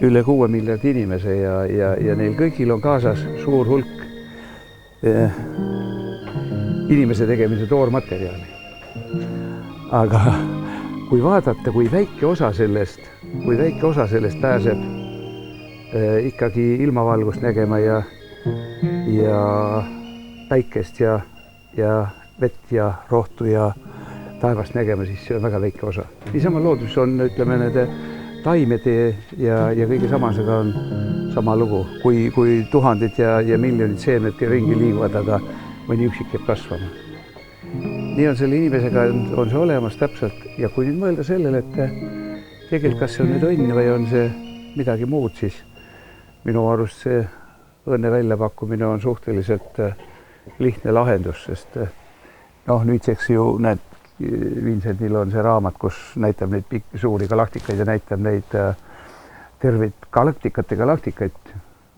üle 6 miljardi inimese ja neil kõigil on kaasas suur hulk inimese tegemise toormaterjali. Aga kui vaadata, kui väike osa sellest pääseb ikkagi ilmavalgust nägema ja päikest ja vett ja rohtu ja taevast nägema, siis see on väga väike osa. Niisama loodus on, ütleme, nende taimede ja kõige samasega on sama lugu, kui tuhanded ja miljonid seemned ringi liiguvad, aga mõni üksik jääb kasvama. Nii on selle inimesega on see olemas täpselt ja kui nüüd mõelda sellele, et tegelikult kas see on nüüd õnn või on see midagi muud, siis minu arust see õnne väljapakkumine on suhteliselt lihtne lahendus, sest nüüdseks ju näed, Vincentil on see raamat, kus näitab neid pikki suuri galaktikaid ja näitab neid terveid galaktikaid,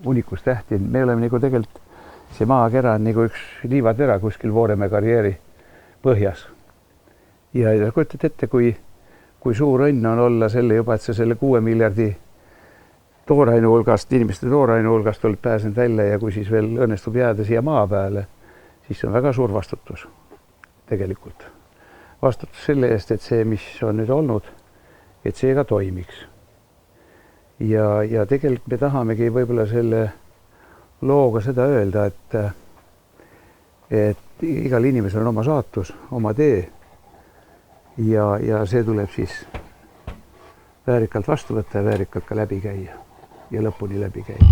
unikustähti. Me oleme nagu tegelikult, see maakera on nagu üks liivatera kuskil Vooremäe karjääri põhjas. Ja kujutad ette, kui suur õnn on olla selle juba, et sa selle 6 miljardi toorainu hulgast, inimeste toorainu hulgast oled pääsenud välja ja kui siis veel õnnestub jääda siia maa peale, siis on väga suur vastutus tegelikult. Vastutus selle eest, et see, mis on nüüd olnud, et see ka toimiks. Ja tegelikult me tahamegi võib-olla selle looga seda öelda, et igal inimesel on oma saatus, oma tee ja see tuleb siis väärikalt vastu võtta ja väärikalt ka läbi käia ja lõpuni läbi käia.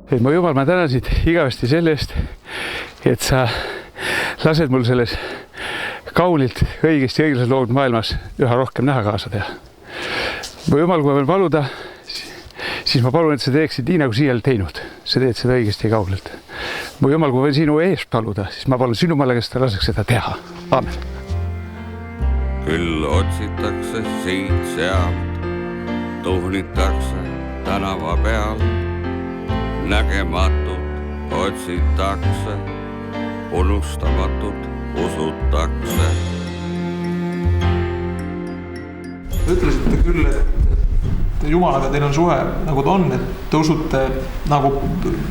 Et mu jumal, ma tänasid igavesti selle eest, et sa lased mul selles kaunilt õigesti õiglaselt loodud maailmas üha rohkem näha kaasa teha. Mu jumal, kui ma veel paluda, siis ma palun, et sa teeksid nii, nagu siia teinud. Sa teed seda õigesti ja kaugelt. Mu jumal, kui ma veel sinu eest paluda, siis ma palun sinu Jumala, kes ta laseks seda teha. Aamen. Küll otsitakse siit sealt, tuhnitakse tänava peal. Nägematut otsitakse, unustamatut usutakse. Ütlesite küll, et Jumalaga teil on suhe nagu ta on, et te usute nagu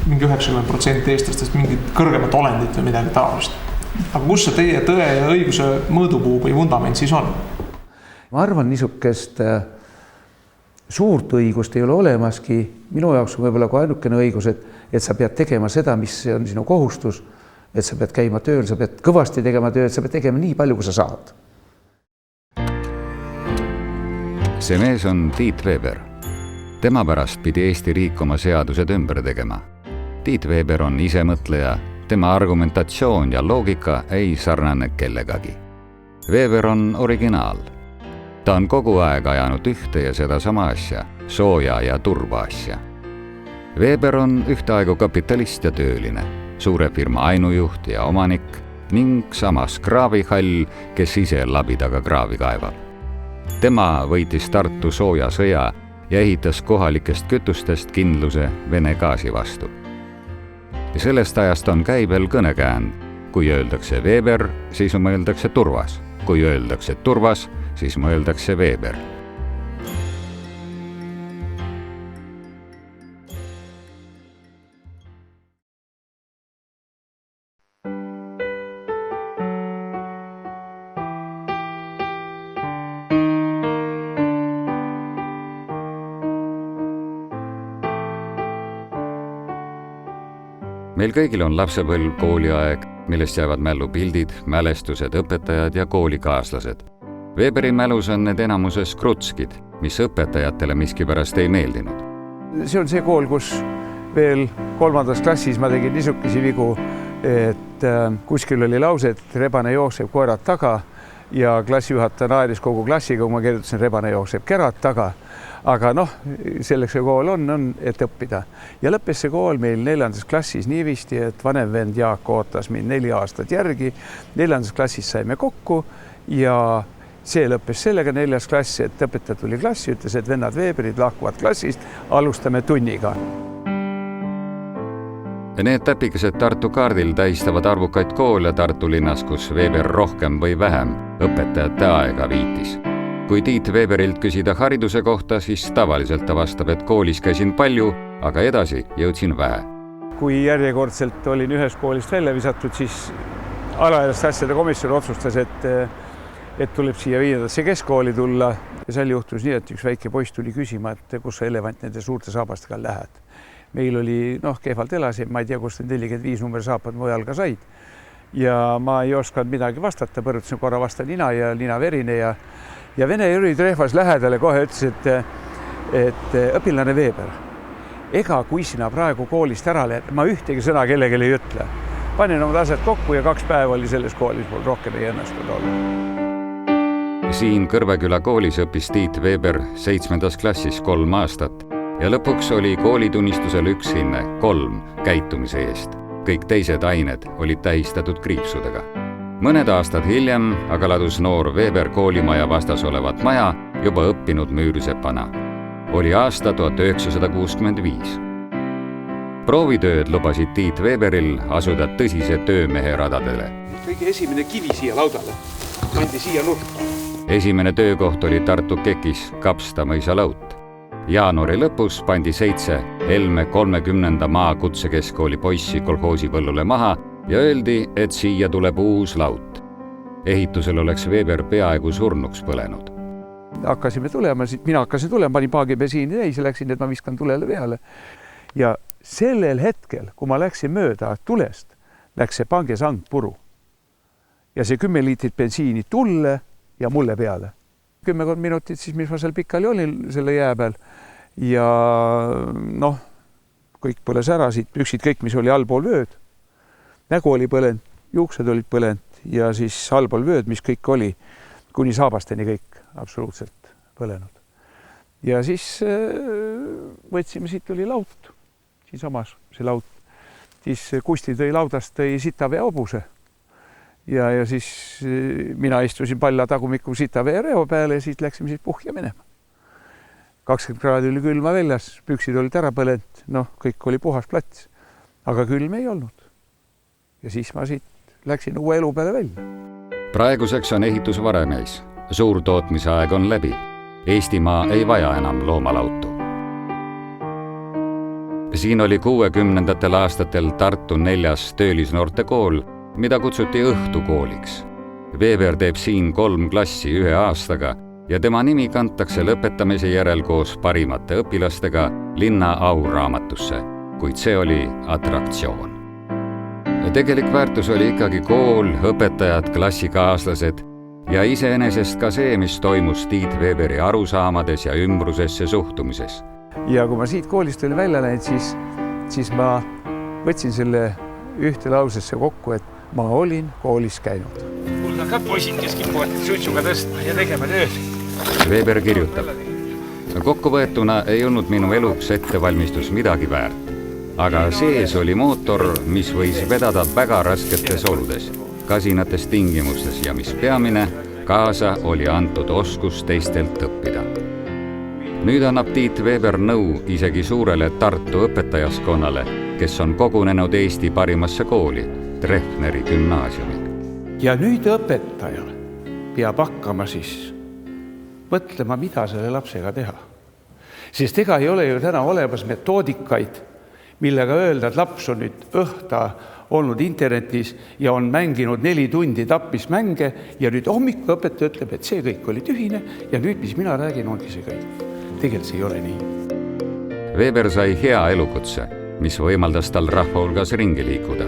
mingi 90% eestlastest mingit kõrgemat olendit või midagi taolist. Aga kus see teie tõe ja õiguse mõõdupuu või vundament siis on? Ma arvan, niisugust suurt õigust ei ole olemaski. Minu jaoks on võib-olla kui ainukene õigus, et sa pead tegema seda, mis on sinu kohustus, et sa pead käima tööl, sa pead kõvasti tegema tööd, sa pead tegema nii palju, kui sa saad. See mees on Tiit Veber. Tema pärast pidi Eesti riik oma seadused ümber tegema. Tiit Veber on isemõtleja, tema argumentatsioon ja loogika ei sarnane kellegagi. Veber on originaal. Ta on kogu aeg ajanud ühte ja seda sama asja, sooja ja turba asja. Veber on ühtaegu kapitalist ja tööline, suure firma ainujuht ja omanik ning samas kraavihall, kes ise labidaga kraavi kaevab. Tema võitis Tartu sooja sõja ja ehitas kohalikest kütustest kindluse Vene gaasi vastu. Ja sellest ajast on käibel kõnekäänd. Kui öeldakse Veber, siis mõeldakse turvas. Kui öeldakse turvas, siis mõeldakse Veber. Meil kõigil on lapsepõlv, kooliaeg, millest jäävad mällu pildid, mälestused, õpetajad ja koolikaaslased. Weberi mälus on need enamuses krutskid, mis õpetajatele miskipärast ei meeldinud. See on see kool, kus veel 3. klassis ma tegin niisukesi vigu, et kuskil oli lause, et rebane jookseb koerad taga ja klassijuhataja naeris kogu klassiga, kui ma kirjutasin rebane jookseb kerad taga. Aga noh, selleks see kool on, et õppida. Ja lõppes see kool meil 4. klassis niivisti, et vanem vend Jaak ootas mind 4 aastat järgi. 4. klassis saime kokku ja see lõppes sellega 4. klassi, et õpetaja tuli klassi, ütles, et vennad Weberid lahkuvad klassist, alustame tunniga. Need täpikesed Tartu kaardil tähistavad arvukaid koole Tartu linnas, kus Weber rohkem või vähem õpetajate aega viitis. Kui Tiit Weberilt küsida hariduse kohta, siis tavaliselt ta vastab, et koolis käisin palju, aga edasi jõudsin vähe. Kui järjekordselt olin ühest koolist välja visatud, siis alaealiste asjade komisjon otsustas, et tuleb siia 5. keskkooli tulla ja seal juhtus nii, et üks väike poiss tuli küsima, et kus sa elevant nende suurte saabastega lähed. Meil oli, kehvalt elasin, ma ei tea, kus 45 number saapad mu jalga said. Ja ma ei oskanud midagi vastata, põrutasin korra vasta nina ja nina verine ja vene Jüri Trehvas lähedale kohe ütles, et õpilane Weber, ega kui sina praegu koolist ära lähed, ma ühtegi sõna kellelegi ei ütle. Panin oma asjad kokku ja 2 päeva oli selles koolis, mul rohkem ei õnnestunud olla. Siin Kõrveküla koolis õppis Tiit Weber 7. klassis 3 aastat ja lõpuks oli koolitunnistusel 1 hinne, 3 käitumise eest. Kõik teised ained olid tähistatud kriipsudega. Mõned aastad hiljem aga ladus noor Weber koolimaja vastas olevat maja juba õppinud müürsepana. Oli aasta 1965. Proovitööd lubasid Tiit Weberil asuda tõsise töömehe radadele. Kõige esimene kivi siia laudale, pandi siia nurka. Esimene töökoht oli Tartu Kekis Kapsta mõisalaut. Jaanuari lõpus pandi 7 Helme 30. maa kutsekeskkooli poissi kolhoosi põllule maha ja öeldi, et siia tuleb uus laut. Ehitusel oleks Weber peaaegu surnuks põlenud. Hakkasime tulema, mina hakkasin tulema, panin paagibensiini täis ja läksin, et ma viskan tulele peale. Ja sellel hetkel, kui ma läksin mööda tulest, läks see pangesang puru. Ja see 10 liitrit bensiini tulle ja mulle peale. 10 minutit siis, mis ma seal pikali olin selle jää peal. Ja kõik põles ära siit, püksid kõik, mis oli allpool vööd. Nägu oli põlend, juuksed olid põlend ja siis allpool vööd, mis kõik oli, kuni saabasteni kõik absoluutselt põlenud. Ja siis võtsime, siit oli laut, siin samas see laut. Siis Kusti tõi laudast, tõi sitavee hobuse. Ja siis mina istusin palla tagumiku sitavee reo peale ja siis läksime siit puhja minema. 20 kraadi oli külma väljas, püksid olid ära põlend, kõik oli puhas plats, aga külm ei olnud. Ja siis ma siit läksin uue elu peale välja. Praeguseks on ehitus varemeis. Suur tootmise aeg on läbi. Eestimaa ei vaja enam loomalautu. Siin oli 60. aastatel Tartu 4. töölisnoorte kool, mida kutsuti õhtukooliks. Weber teeb siin 3 klassi 1 aastaga ja tema nimi kantakse lõpetamise järel koos parimate õpilastega linna auraamatusse, kuid see oli atraktsioon. Tegelik väärtus oli ikkagi kool, õpetajad, klassikaaslased ja iseenesest ka see, mis toimus Tiit Weberi arusaamades ja ümbrusesse suhtumises. Ja kui ma siit koolist oli välja läinud, siis ma võtsin selle ühte lausesse kokku, et ma olin koolis käinud. Mul on ka poisid, kes kipuvad suitsuga tõstma ja tegema tööd. Weber kirjutab. Kokkuvõetuna ei olnud minu eluks ettevalmistus midagi väärt. Aga sees oli mootor, mis võis vedada väga rasketes oludes, kasinates tingimustes ja mis peamine, kaasa oli antud oskus teistelt õppida. Nüüd annab Tiit Weber nõu isegi suurele Tartu õpetajaskonnale, kes on kogunenud Eesti parimasse kooli, Treffneri gümnaasiumi. Ja nüüd õpetajal peab hakkama siis mõtlema, mida selle lapsega teha. Sest ega ei ole ju täna olemas metoodikaid, millega öelda, et laps on nüüd õhta olnud internetis ja on mänginud 4 tundi tapmismänge ja nüüd hommikul õpetaja ütleb, et see kõik oli tühine ja nüüd, mis mina räägin, ongi see kõik. Tegelikult see ei ole nii. Weber sai hea elukutse, mis võimaldas tal rahva hulgas ringi liikuda.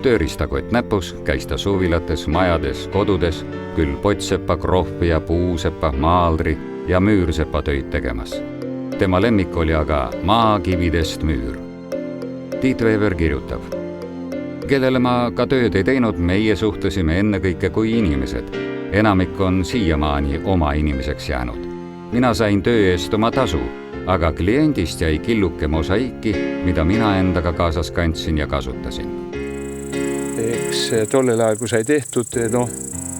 tööriistakott näpus käis ta suvilates, majades, kodudes, küll pottsepa, krohvia, puusepa, maaldri ja müürsepa töid tegemas. Tema lemmik oli aga maakividest müür. Tiit Veber kirjutab: kellele ma ka tööd ei teinud, meie suhtlesime ennekõike kui inimesed. Enamik on siiamaani oma inimeseks jäänud. Mina sain töö eest oma tasu, aga kliendist jäi killuke mosaiiki, mida mina endaga kaasas kandsin ja kasutasin. Eks tollel ajal, kui sai tehtud,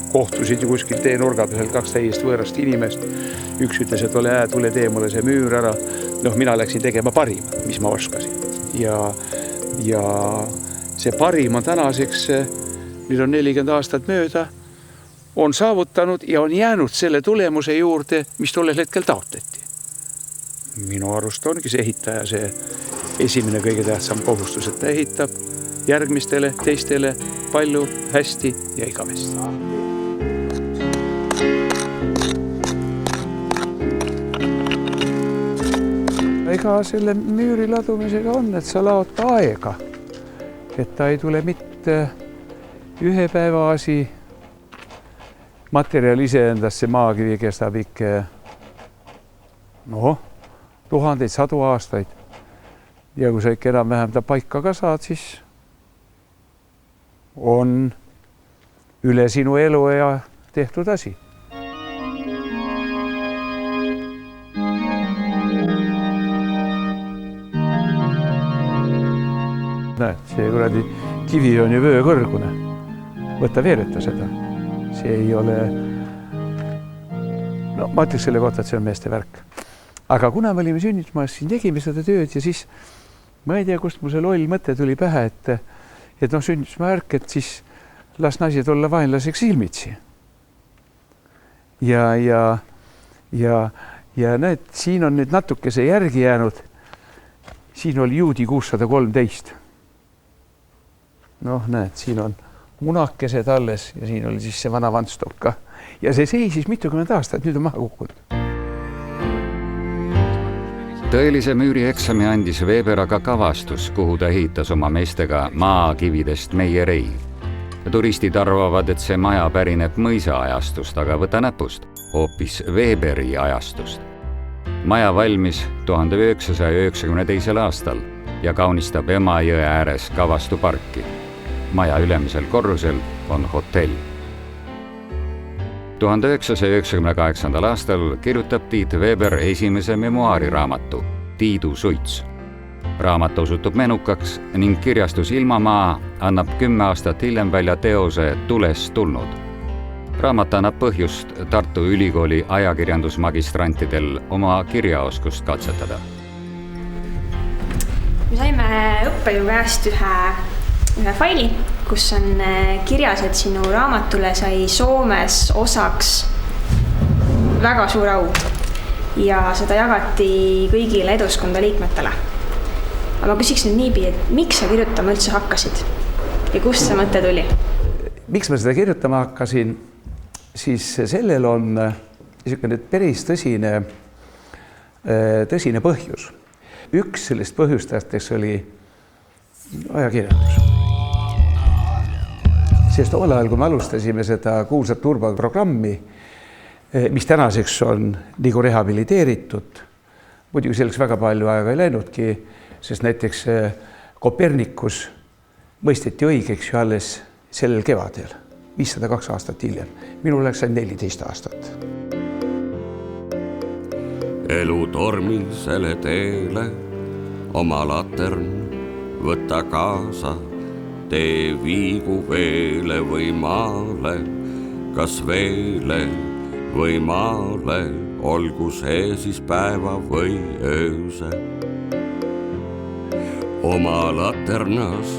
kohtusid ju kuskil teenurga peal 2 täiesti võõrast inimest. Üks ütles, et ole hää, tule tee mulle see müür ära. Mina läksin tegema parima, mis ma oskasin. Ja see parim on tänaseks, nüüd on 40 aastat mööda, on saavutanud ja on jäänud selle tulemuse juurde, mis tollel hetkel taotleti. Minu arust ongi see ehitaja see esimene kõige tähtsam kohustus, et ta ehitab järgmistele, teistele palju, hästi ja igavesti. Ega selle müüri ladumisega on, et sa laod aega, et ta ei tule mitte ühe päeva asi. Materjal iseendast, see maakivi kestab ikka tuhandeid, 100 aastaid. Ja kui sa ikka enam-vähem ta paika ka saad, siis on üle sinu eluea tehtud asi. Näed, see kuradi kivi on ju vöökõrgune. Võta veereta seda. See ei ole... ma ütleks selle kohta, et see on meeste värk. Aga kuna me olime sünnitusmajas, siin tegime seda tööd ja siis ma ei tea, kust mul see loll mõte tuli pähe, et sünnitusmaja värk, et siis las naised olla vaenlaseks ilmitsi. Ja näed, siin on nüüd natuke see järgi jäänud. Siin oli juudi 613. Näed, siin on munakesed alles ja siin oli siis see vana vantstokka. Ja see seisis mitukümmend aastat, nüüd on maha kukkunud. Tõelise müüri eksami andis Veber aga kavastus, kuhu ta ehitas oma meestega maakividest meie rei. Turistid arvavad, et see maja pärineb mõisa ajastust, aga võta näpust, hoopis Weberi ajastust. Maja valmis 1992. aastal ja kaunistab Emajõe ääres Kavastu parki. Maja ülemisel korrusel on hotell. 1998. aastal kirjutab Tiit Veber esimese memuaariraamatu Tiidu suits. Raamat osutub menukaks ning kirjastus Ilmamaa annab 10 aastat hiljem välja teose Tulest tulnud. Raamat annab põhjust Tartu Ülikooli ajakirjandusmagistrantidel oma kirjaoskust katsetada. Me saime õppejõu käest ühe faili, kus on kirjas, et sinu raamatule sai Soomes osaks väga suur au ja seda jagati kõigile eduskonda liikmetele. Aga ma küsiks nüüd niibi, et miks sa kirjutama üldse hakkasid ja kust see mõte tuli? Miks ma seda kirjutama hakkasin, siis sellel on niisugune päris tõsine põhjus. Üks sellest põhjustajateks oli ajakirjandus. Sest omal ajal, kui me alustasime seda kuulsat turbaprogrammi, mis tänaseks on nagu rehabiliteeritud, muidugi selleks väga palju aega ei läinudki, sest näiteks Kopernikus mõisteti õigeks ju alles sellel kevadel, 502 aastat hiljem. Minul läks 14 aastat. Elu tormisele teele, oma latern võtta kaasa, tee viigu veele või maale, kas veele või maale, olgu see siis päeva või ööse. Oma laternas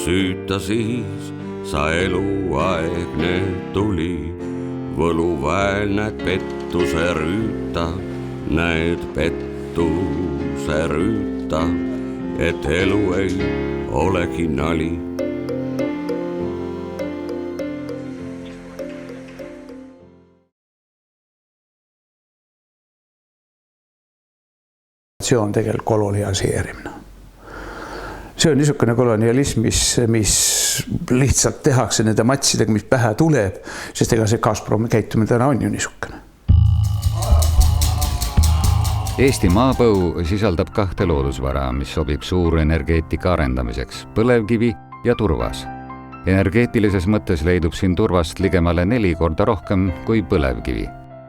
süüta siis sa eluaegne tuli, võluväel näed pettuse rüüta, näed pettuse rüüta, et elu ei olegi nali. See on tegelikult kolonialiseerimine. See on niisugune kolonialism, mis lihtsalt tehakse nende matsidega, mis pähe tuleb, sest ega see Gazpromi käitumine täna on ju niisugune. Eesti maapõu sisaldab 2 loodusvara, mis sobib suurenergeetika arendamiseks, põlevkivi ja turvas. Energeetilises mõttes leidub siin turvast ligemale 4 korda rohkem kui põlevkivi.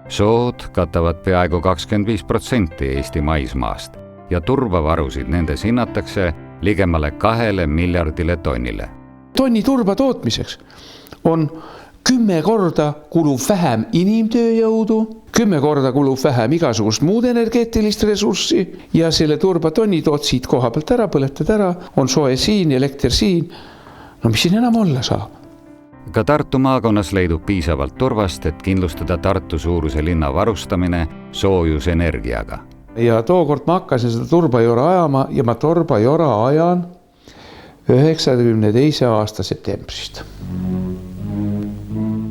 Sood katavad peaaegu 25% Eesti maismaast ja turbavarusid nendes hinnatakse ligemale 2 miljardile tonnile. Tonni turba tootmiseks on 10 korda kulub vähem inimtööjõudu, 10 korda kulub vähem igasugust muud energeetilist ressurssi ja selle turbatonni tood siit koha pealt ära, põletad ära, on soe siin, elekter siin. No mis siin enam olla saab? Ka Tartu maakonnas leidub piisavalt turvast, et kindlustada Tartu suuruse linna varustamine soojusenergiaga. Ja tookord ma hakkasin seda turbajora ajama ja ma turbajora ajan 92. aasta septembrist.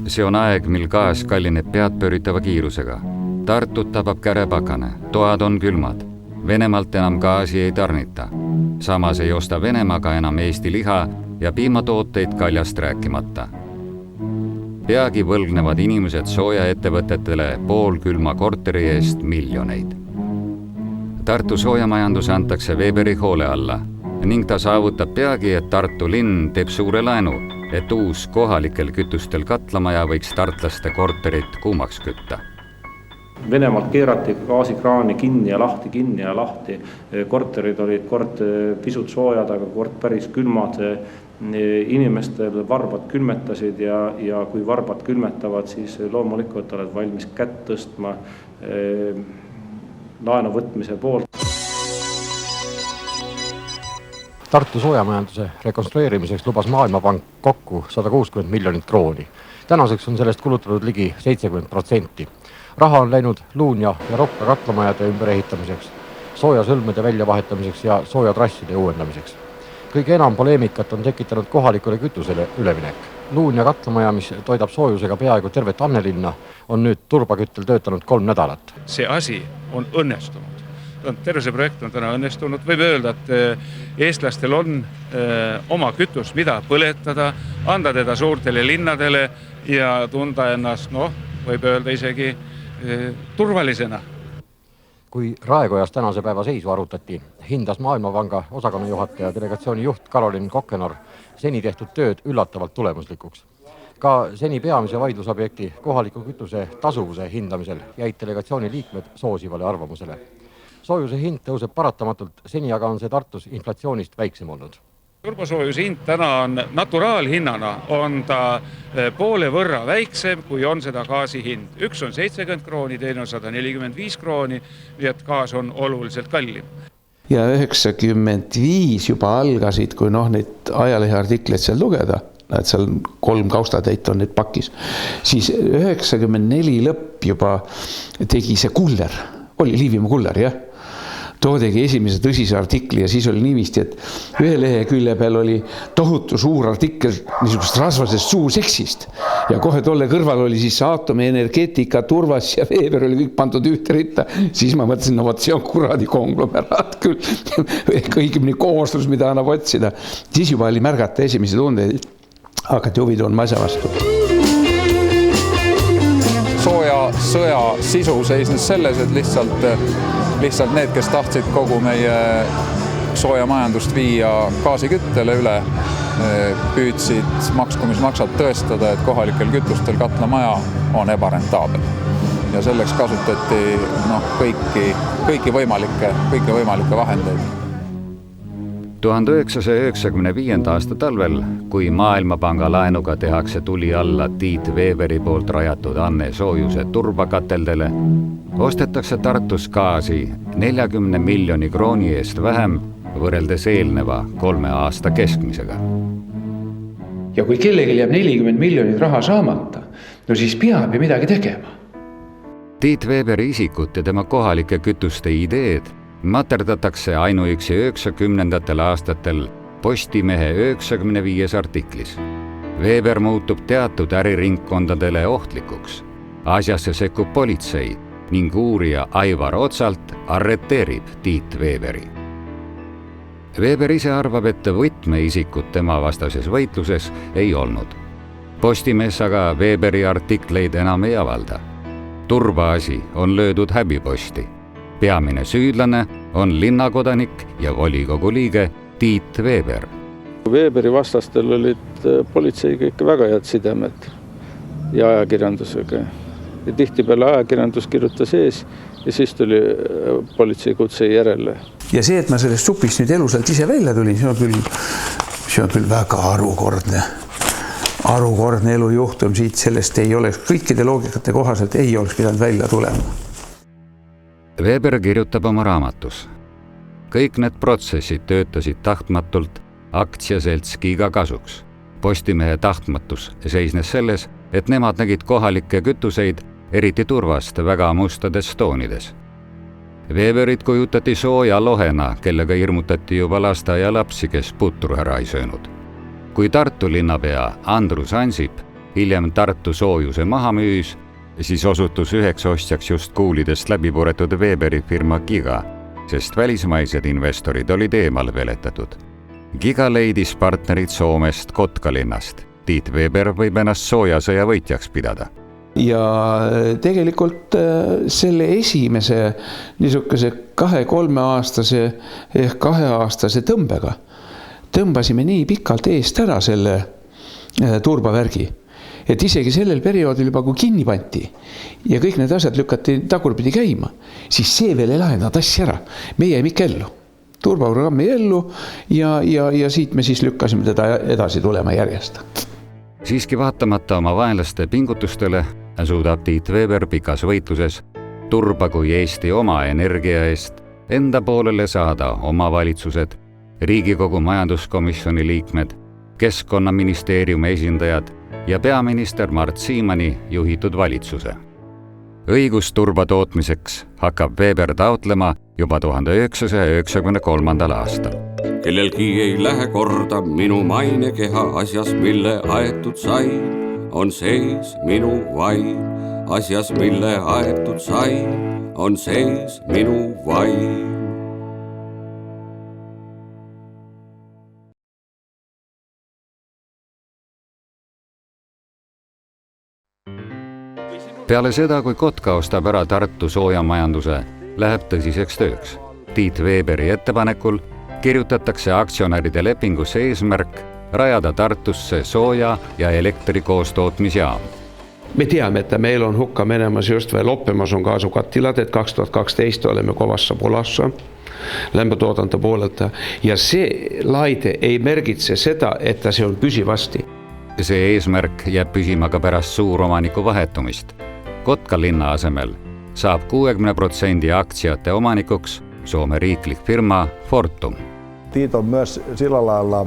See on aeg, mil gaas kallineb peadpööritava kiirusega. Tartut tabab kärepakane, toad on külmad. Venemaalt enam gaasi ei tarnita. Samas ei osta Venemaaga enam Eesti liha ja piimatooteid kaljast rääkimata. Peagi võlgnevad inimesed soojaettevõtetele poolkülma korteri eest miljoneid. Tartu soojamajandus antakse Weberi hoole alla ning ta saavutab peagi, et Tartu linn teeb suure laenu, et uus kohalikel kütustel katlamaja võiks tartlaste korterit kuumaks kütta. Venemaalt keerati gaasikraani kinni ja lahti. Korterid olid kord pisut soojad, aga kord päris külmad. Inimestel varbad külmetasid ja kui varbad külmetavad, siis loomulikult oled valmis kätt tõstma laenu võtmise poolt. Tartu soojamajanduse rekonstrueerimiseks lubas Maailmapank kokku 160 miljonit krooni. Tänaseks on sellest kulutatud ligi 70%. Raha on läinud Luunja ja Rokka katlamajade ümberehitamiseks, soojasõlmede väljavahetamiseks ja soojatrasside uuendamiseks. Kõige enam poleemikat on tekitanud kohalikule kütusele üleminek. Luunja katlamaja, mis toidab soojusega peaaegu tervet Annelinna, on nüüd turbaküttel töötanud 3 nädalat. See asi on õnnestunud. Terve see projekt on täna õnnestunud. Võib öelda, et eestlastel on oma kütus, mida põletada, anda teda suurtele linnadele ja tunda ennast, võib öelda isegi turvalisena. Kui Raekojas tänase päeva seisu arutati, hindas Maailmapanga osakonnajuhataja delegatsiooni juht Karolin Kokkenor seni tehtud tööd üllatavalt tulemuslikuks. Ka seni peamise vaidlusobjekti kohaliku kütuse tasuvuse hindamisel jäid delegatsiooni liikmed soosivale arvamusele. Soojuse hind tõuseb paratamatult, seni aga on see Tartus inflatsioonist väiksem olnud. Turbosoojuse hind täna on naturaalhinnana, on ta poole võrra väiksem, kui on seda gaasi hind. Üks on 70 krooni, teine on 145 krooni, nii et gaas on oluliselt kallim. Ja 95 juba algasid, kui neid ajaleheartikleid seal lugeda, et seal 3 kaustatäit on need pakis, siis 94 lõpp juba tegi see kuller, oli Liivimaa kuller, jah. Too tegi esimese tõsise artikli ja siis oli niivisti, et ühe lehe külje peal oli tohutu suur artikkel niisugust rasvasest suuseksist ja kohe tolle kõrval oli siis aatomi energeetika, turvas ja Weber oli kõik pandud ühte ritta. Siis ma mõtlesin, see on kuradi konglomeraat küll, õigemini kooslus, mida annab otsida. Siis juba oli märgata esimese tunde, hakati huvi tundma asja vastu. Sooja sõja sisu seisnes selles, et lihtsalt need, kes tahtsid kogu meie soojamajandust viia gaasiküttele üle, püüdsid maksku mis maksab tõestada, et kohalikel kütustel katlamaja on ebarentaabel. Ja selleks kasutati kõiki võimalikke vahendeid. 1995. aasta talvel, kui Maailmapanga laenuga tehakse tuli alla Tiit Weberi poolt rajatud Anne soojuse turbakateldele, ostetakse Tartus gaasi 40 miljoni krooni eest vähem võrreldes eelneva 3 aasta keskmisega. Ja kui kellelgi jääb 40 miljonit raha saamata, siis peab ju midagi tegema. Tiit Weberi isikut ja tema kohalike kütuste ideed materdatakse ainuüksi 90. aastatel Postimehe 95 artiklis. Weber muutub teatud äriringkondadele ohtlikuks. Asjasse sekkub politsei ning uurija Aivar Otsalt arreteerib Tiit Weberi. Weber ise arvab, et võtmeisikut tema vastases võitluses ei olnud. Postimees aga Weberi artikleid enam ei avalda. Turbaasi on löödud häbiposti. Peamine süüdlane on linnakodanik ja volikogu liige Tiit Weber. Weberi vastastel olid politseiga ikka väga head sidemed ja ajakirjandusega. Ja tihtipeale ajakirjandus kirjutas ees ja siis tuli politseikutse järele. Ja see, et ma sellest supist nüüd elusalt ise välja tulin, see on küll väga arukordne elujuhtum, siit sellest ei oleks, kõikide loogikate kohaselt ei oleks pidanud välja tulema. Weber kirjutab oma raamatus. Kõik need protsessid töötasid tahtmatult aktsiaselts Giga kasuks. Postimehe tahtmatus seisnes selles, et nemad nägid kohalikke kütuseid, eriti turvast väga mustades toonides. Weberit kujutati sooja lohena, kellega hirmutati juba lasteaia lapsi, kes putru ära ei söönud. Kui Tartu linnapea Andrus Ansip hiljem Tartu soojuse maha müüs, siis osutus üheks ostjaks just kuulidest läbipuretud Weberi firma Giga, sest välismaised investorid olid eemal veletatud. Giga leidis partnerid Soomest Kotkalinnast. Tiit Weber võib ennast soojasõja võitjaks pidada. Ja tegelikult selle esimese niisuguse 2-3 aastase ehk 2 aastase tõmbega tõmbasime nii pikalt eest ära selle turbavärgi, et isegi sellel perioodil juba kui kinni panti ja kõik need asjad lükati tagurpidi käima, siis see veel ei lahendanud asja ära. Me jäime ikka ellu. Turvaprogrammi ellu ja siit me siis lükkasime teda edasi tulema järjest. Siiski vaatamata oma vaenlaste pingutustele suudab Tiit Weber pikas võitluses turba kui Eesti oma energia eest enda poolele saada oma valitsused, Riigikogu majanduskomisjoni liikmed, Keskkonnaministeeriumi esindajad ja peaminister Mart Siimanni juhitud valitsuse. Õigus turba tootmiseks hakkab Weber taotlema juba 1993. aastal. Kellelgi ei lähe korda minu mainekeha asjas, mille aetud sain, on sees minu vaim. Asjas, mille aetud sain, on sees minu vaim. Peale seda, kui Kotka ostab ära Tartu soojamajanduse, läheb tõsiseks tööks. Tiit Weberi ettepanekul kirjutatakse aktsionäride lepingusse eesmärk rajada Tartusse sooja ja elektri koostootmisjaam. Me teame, että meillä on hukka menemässä just veel Loppemas on kaasukattilat, et 2012 olemme kovassa pulassa lämpötuotanto puolelta ja see laite ei merkitse seda, että se on püsivasti. See eesmärk jääb püsima ka pärast suuromaniku vahetumist. Kotka linna asemel saab 60% aktsiate omanikuks Soome riiklik firma Fortum. Tiit on myös sillä lailla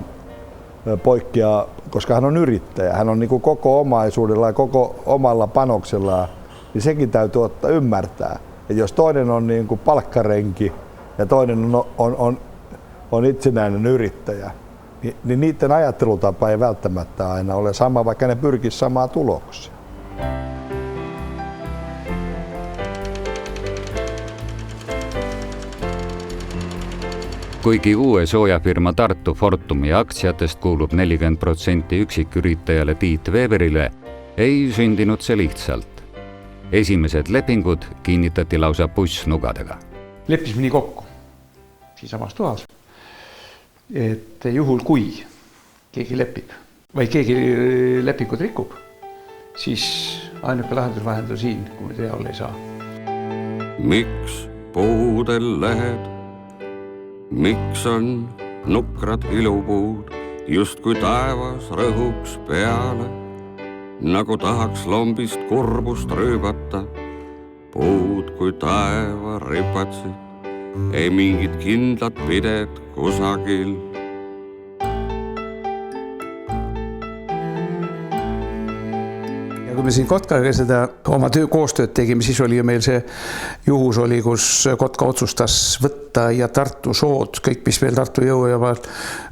poikkea, koska hän on yrittäjä. Hän on niin kuin koko omaisuudella ja koko omalla panoksellaan, niin sekin täytyy ottaa ymmärtää. Et jos toinen on niin kuin palkkarenki ja toinen on itsenäinen yrittäjä, niin niiden ajattelutapa ei välttämättä aina ole sama, vaikka ne pyrkisi samaa tulokseen. Kuigi uue soojafirma Tartu Fortumi aktsiatest kuulub 40% üksiküritajale Tiit Weberile, ei sündinud see lihtsalt. Esimesed lepingud kinnitati lausa bussnugadega. Leppisime nii kokku, siisamas toas, et juhul kui keegi lepib või keegi lepingut rikub, siis ainuke lahendus siin, kui me teha olla ei saa. Miks puudel lähed? Miks on nukrad ilupuud, just kui taevas rõhuks peale, nagu tahaks lombist kurbust rüübata, puud kui taeva ripatsid, ei mingit kindlat pidet kusagil. Ja kui me siin Kotkaga seda oma koostööd tegime, siis oli ju meil see juhus oli, kus Kotka otsustas võtta ja Tartu sood, kõik mis meil Tartu jõujavad,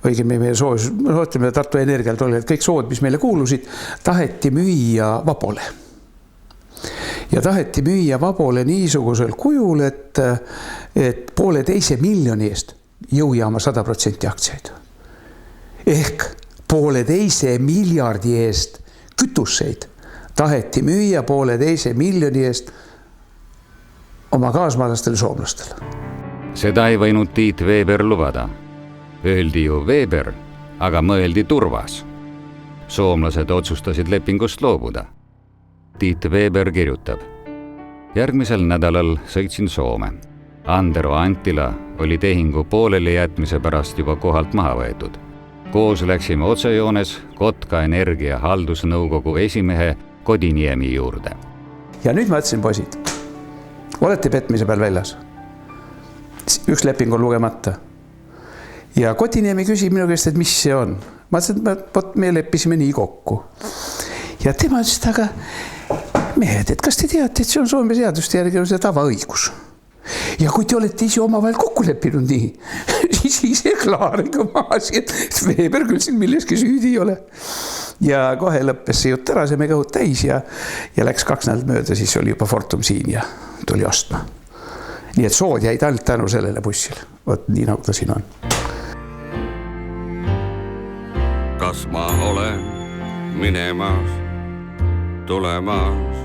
õigemini meie sootime Tartu Energialt oli, et kõik sood, mis meile kuulusid, taheti müüa Vabole. Ja taheti müüa Vabole niisugusel kujul, et 1,5 miljoni eest jõujaama 100% aktsiaid. Ehk 1,5 miljardi eest kütuseid taheti müüa 1,5 miljoni eest oma kaasmaalastele soomlastele. Seda ei võinud Tiit Weber lubada. Öeldi ju Weber, aga mõeldi Turvas. Soomlased otsustasid lepingust loobuda. Tiit Weber kirjutab. Järgmisel nädalal sõitsin Soome. Andero Antila oli tehingu pooleli jätmise pärast juba kohalt maha võetud. Koos läksime otsejoones Kotka Energia haldusnõukogu esimehe Kodiniemi juurde. Ja nüüd ma ütlesin, poisid, olete petmise peal väljas. Üks leping on lugemata. Ja Kodiniemi küsib minu käest, et mis see on. Ma ütlesin, et me leppisime nii kokku. Ja tema ütles, aga mehed, et kas te teate, et see on Soome seaduste järgi on see tavaõigus. Ja kui te olete ise omavahel kokku leppinud nii, siis ise klaariga maas, et Weber küll siin milleski süüdi ei ole. Ja kohe lõppes see jutt ära, see me kõhud täis ja läks 2 nädalat mööda, siis oli juba Fortum siin ja tuli ostma. Nii et sood jäid ainult tänu sellele bussile. Vot nii nagu ta siin on. Kas ma olen minemas, tulemas,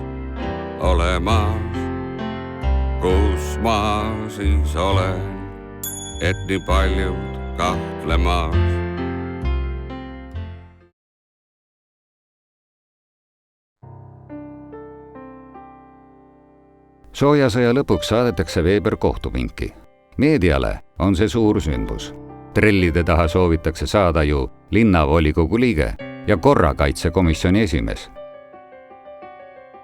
olemas? Kus ma siis olen, et nii paljud kahtlemas? Soojasõja lõpuks saadetakse Weber kohtupinki. Meediale on see suur sündmus. Trellide taha soovitakse saada ju linnavolikogu liige ja korrakaitsekomisjoni esimees.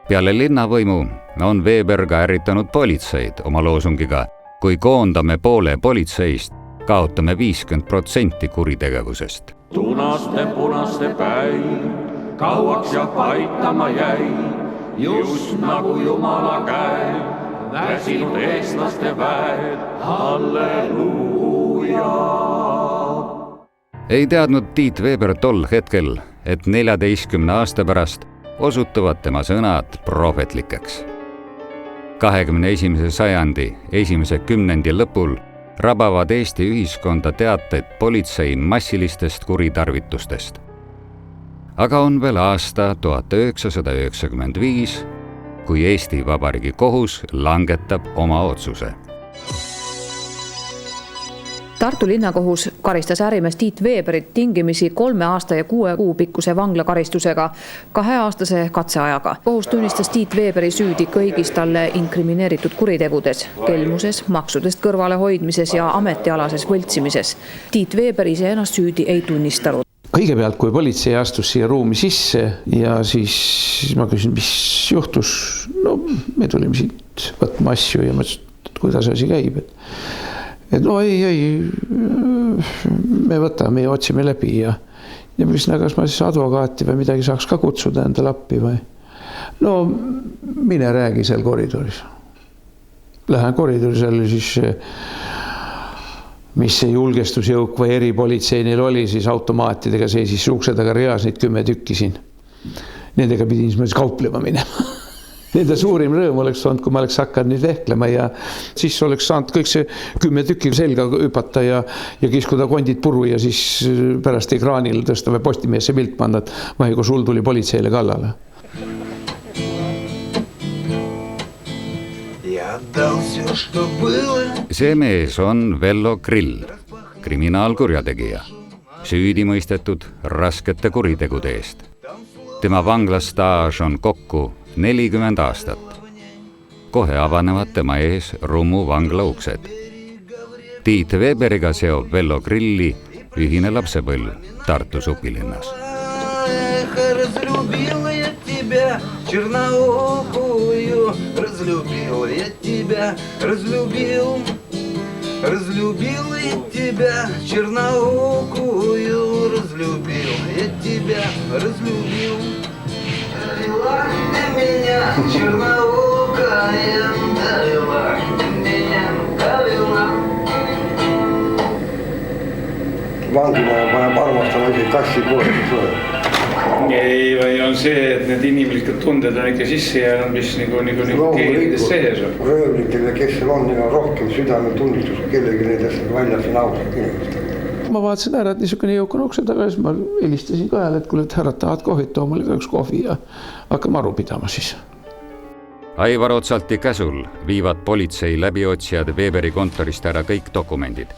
Peale linnavõimu on Weber ka ärritanud politseid oma loosungiga, kui koondame poole politseist, kaotame 50% kuritegevusest. Punaste päiv, kauaks ja paitama jäi, just nagu Jumala käe, väsinud eestlaste väed, halleluuja. Ei teadnud Tiit Weber tol hetkel, et 14 aasta pärast osutuvad tema sõnad prohvetlikeks. 21. sajandi esimese 10. lõpul rabavad Eesti ühiskonda teated politsei massilistest kuritarvitustest. Aga on veel aasta 1995, kui Eesti Vabariigi kohus langetab oma otsuse. Tartu linnakohus karistas ärimees Tiit Weberit tingimisi 3 aasta ja 6 kuu pikkuse vanglakaristusega 2-aastase katseajaga. Kohus tunnistas Tiit Weberi süüdi kõigis talle inkrimineeritud kuritegudes, kelmuses, maksudest kõrvalehoidmises ja ametialases võltsimises. Tiit Weber ise ennast süüdi ei tunnistanud. Kõigepealt, kui politsei astus siia ruumi sisse ja siis ma küsin, mis juhtus. No me tulime siit võtma asju ja mõtlesin, et kuidas asi käib. Et no ei, me võtame ja otsime läbi ja mis nägas ma siis advokaati või midagi saaks ka kutsuda endale appi või. No mine räägi seal koridoris. Lähen koridoris jälle siis, mis see julgestusjõuk või eripolitsei neil oli, siis automaatidega seisis ukse taga reas neid 10 tükki siin. Nendega pidin siis kauplema minema. Nende suurim rõõm oleks olnud, kui ma oleks hakanud nüüd vehklema ja siis oleks saanud kõik see 10 tükki selga hüpata ja kiskuda kondid puru ja siis pärast ekraanil tõsta või Postimeesse pilt panna, et vahi, kui sul tuli politseile kallale. See mees on Vello Grill, kriminaalkurjategija, süüdi mõistetud raskete kuritegude eest. Tema vanglastaaž on kokku 40 aastat. Kohe avanevad tema ees Rummu vangla uksed. Tiit Weberiga seob Vello Grilli ühine lapsepõlv Tartu Supilinnas. Vangimaja paneb armastama isegi kassi poole. ei, või on see, et need inimlikud tunded on ikka sisse jäänud, mis nagu keelides sees on. Röövlitel ja kes seal on, neil on rohkem südametunnistus, kellegi neid asjad väljas on ausalt inimestel. Ma vaatasin ära, et niisugune jõuk on ukse taga, siis ma helistasin Kajale, et kuule, et härrad tahavad kohvit, too mulle ka üks kohvi ja hakkame aru pidama siis. Aivar Otsalti käsul viivad politsei läbiotsijad Weberi kontorist ära kõik dokumendid.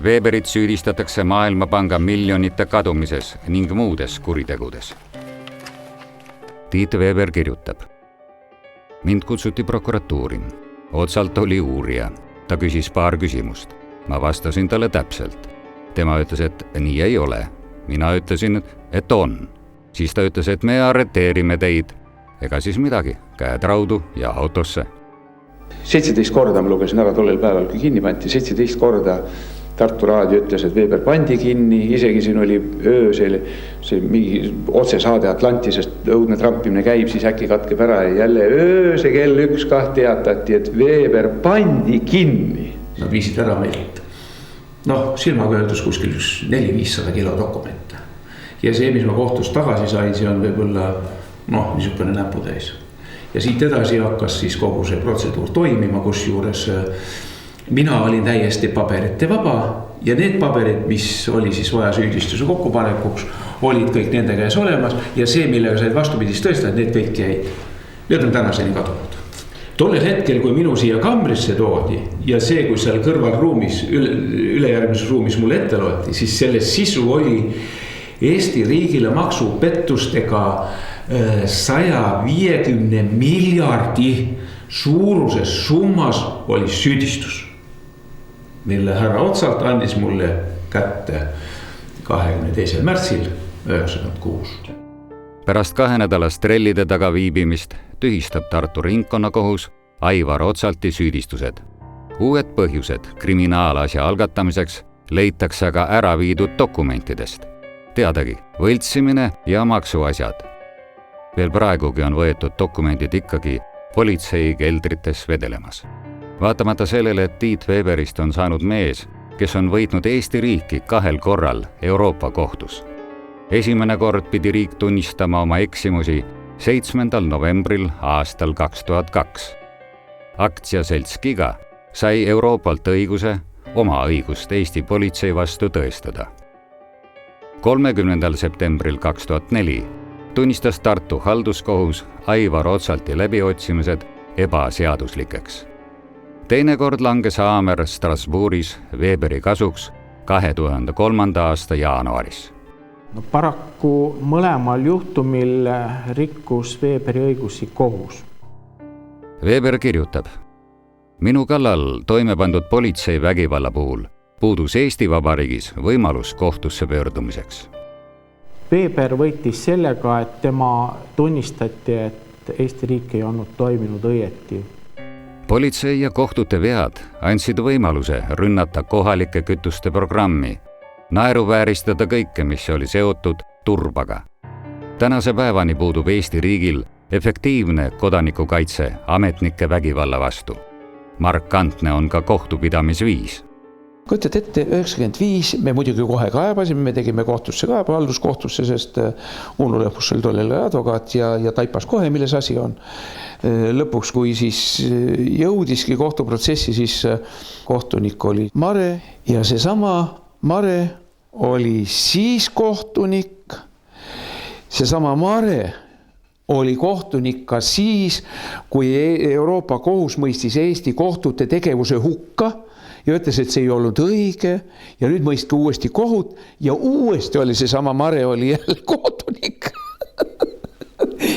Weberit süüdistatakse Maailmapanga miljonite kadumises ning muudes kuritegudes. Tiit Weber kirjutab. Mind kutsuti prokuratuuri. Otsalt oli uurija. Ta küsis paar küsimust. Ma vastasin talle täpselt. Tema ütles, et nii ei ole. Mina ütlesin, et on. Siis ta ütles, et me arreteerime teid. Ega siis midagi, käed raudu ja autosse. 17 korda ma lugesin ära tollel päeval, kui kinni pandi. 17 korda Tartu Raadio ütles, et Weber pandi kinni. Isegi siin oli öösel see mingi otsesaade Atlantisest, õudne trampimine käib, siis äkki katkeb ära ja jälle ööse kell 1-2 teatati, et Weber pandi kinni. Nad viisid ära meilt. Silmaga öeldus kuskil 400-500 kilo dokumente. Ja see, mis ma kohtust tagasi sain, see on võib-olla niisugune näputäis. Ja siit edasi hakkas siis kogu see protseduur toimima, kus juures mina olin täiesti paberite vaba ja need paberid, mis oli siis vaja süüdistuse kokkupanekuks, olid kõik nende käes olemas ja see, millega said vastupidist tõestada, need kõik jäid. Need on tänaseni kadunud. Tollel hetkel, kui minu siia kambrisse toodi ja see, kui seal kõrval ruumis, ülejärgmises ruumis mulle ette loeti, siis selle sisu oli Eesti riigile maksupettustega 150 miljardi suuruses summas oli süüdistus, mille härra Otsalt andis mulle kätte 22. märtsil 1996. Pärast 2 nädalast trellide taga viibimist tühistab Tartu ringkonnakohus Aivar Otsalti süüdistused. Uued põhjused kriminaalasja algatamiseks leitakse aga ära viidud dokumentidest. Teadagi, võltsimine ja maksuasjad. Veel praegugi on võetud dokumendid ikkagi politsei keldrites vedelemas. Vaatamata sellele, et Tiit Weberist on saanud mees, kes on võitnud Eesti riiki 2 korral Euroopa kohtus. Esimene kord pidi riik tunnistama oma eksimusi 7. novembril aastal 2002. Aktsiaselts Giga sai Euroopalt õiguse oma õigust Eesti politsei vastu tõestada. 30. septembril 2004 tunnistas Tartu halduskohus Aivar Otsalti läbiotsimised ebaseaduslikeks. Teine kord langes haamer Strasbourgis Weberi kasuks 2003. aasta jaanuaris. Paraku mõlemal juhtumil rikkus Weberi õigusi kohus. Weber kirjutab. Minu kallal toime pandud politsei vägivalla puhul puudus Eesti Vabariigis võimalus kohtusse pöördumiseks. Weber võitis sellega, et tema tunnistati, et Eesti riik ei olnud toiminud õieti. Politsei ja kohtute vead andsid võimaluse rünnata kohalike kütuste programmi, naeruvääristada kõike, mis oli seotud turbaga. Tänase päevani puudub Eesti riigil efektiivne kodanikukaitse ametnike vägivalla vastu. Markantne on ka kohtupidamisviis. Kujutad ette, 95 me muidugi kohe kaebasime, me tegime kohtusse kaeba, halduskohtusse, sest Uno Lõpus oli tollel advokaat ja taipas kohe, milles asi on. Lõpuks, kui siis jõudiski kohtuprotsessi, siis kohtunik oli Mare ja seesama Mare oli siis kohtunik. Seesama Mare oli kohtunik ka siis, kui Euroopa kohus mõistis Eesti kohtute tegevuse hukka ja ütles, et see ei olnud õige ja nüüd mõistki uuesti kohut ja uuesti oli seesama Mare oli jälle kohtunik.